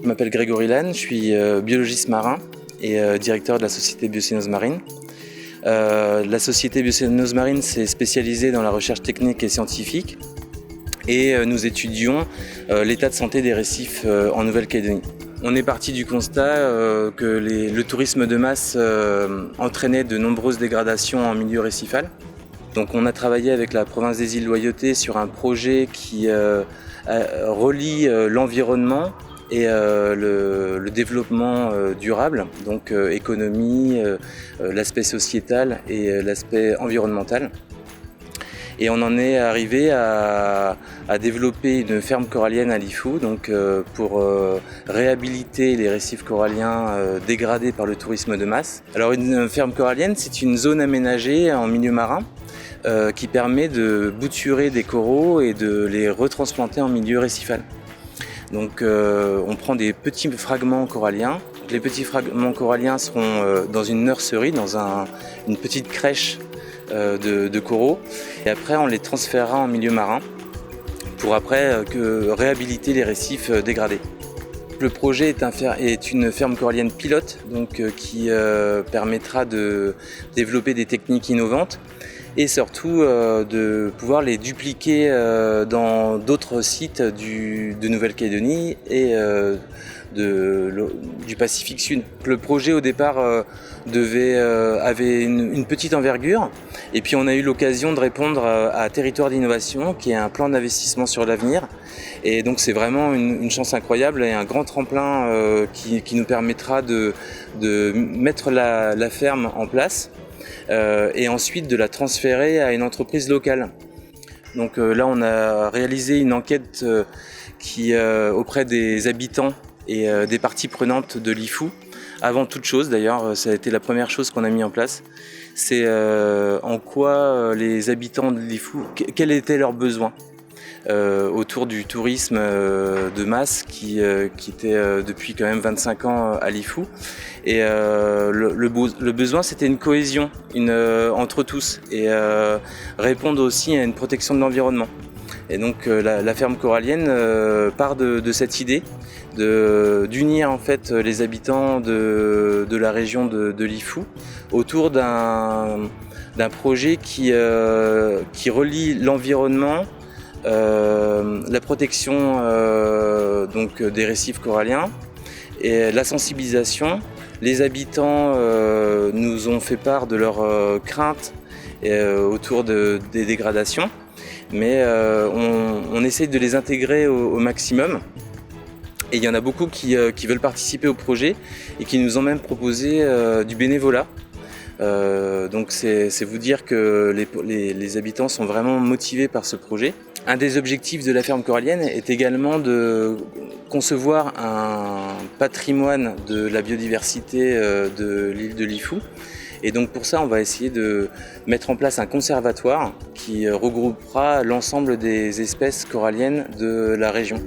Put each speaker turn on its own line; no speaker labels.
Je m'appelle Grégory Lannes, je suis biologiste marin et directeur de la société Biocénose Marine. La société Biocénose Marine s'est spécialisée dans la recherche technique et scientifique et nous étudions l'état de santé des récifs en Nouvelle-Calédonie. On est parti du constat que le tourisme de masse entraînait de nombreuses dégradations en milieu récifal. Donc on a travaillé avec la province des îles Loyauté sur un projet qui relie l'environnement et le développement durable, donc économie, l'aspect sociétal et l'aspect environnemental. Et on en est arrivé à développer une ferme corallienne à Lifou, donc pour réhabiliter les récifs coralliens dégradés par le tourisme de masse. Alors une ferme corallienne, c'est une zone aménagée en milieu marin qui permet de bouturer des coraux et de les retransplanter en milieu récifal. Donc on prend des petits fragments coralliens. Les petits fragments coralliens seront dans une nurserie, dans une petite crèche de coraux. Et après on les transférera en milieu marin pour après réhabiliter les récifs dégradés. Le projet est une ferme corallienne pilote, donc qui permettra de développer des techniques innovantes et surtout de pouvoir les dupliquer dans d'autres sites de Nouvelle-Calédonie et du Pacifique Sud. Le projet au départ avait une petite envergure et puis on a eu l'occasion de répondre à Territoire d'innovation qui est un plan d'investissement sur l'avenir et donc c'est vraiment une chance incroyable et un grand tremplin qui nous permettra de mettre la ferme en place et ensuite de la transférer à une entreprise locale. Donc là on a réalisé une enquête auprès des habitants et des parties prenantes de Lifou. Avant toute chose d'ailleurs, ça a été la première chose qu'on a mis en place. C'est en quoi les habitants de Lifou, quels étaient leurs besoins autour du tourisme de masse qui était depuis quand même 25 ans à Lifou. Et le besoin, c'était une cohésion entre tous et répondre aussi à une protection de l'environnement. Et donc la ferme corallienne part de cette idée d'unir en fait les habitants de la région de Lifou autour d'un projet qui relie l'environnement, la protection donc des récifs coralliens et la sensibilisation. Les habitants nous ont fait part de leurs craintes autour des dégradations, mais on essaye de les intégrer au maximum. Et il y en a beaucoup qui veulent participer au projet et qui nous ont même proposé du bénévolat. Donc c'est vous dire que les habitants sont vraiment motivés par ce projet. Un des objectifs de la ferme corallienne est également de concevoir un patrimoine de la biodiversité de l'île de Lifou. Et donc pour ça, on va essayer de mettre en place un conservatoire qui regroupera l'ensemble des espèces coralliennes de la région.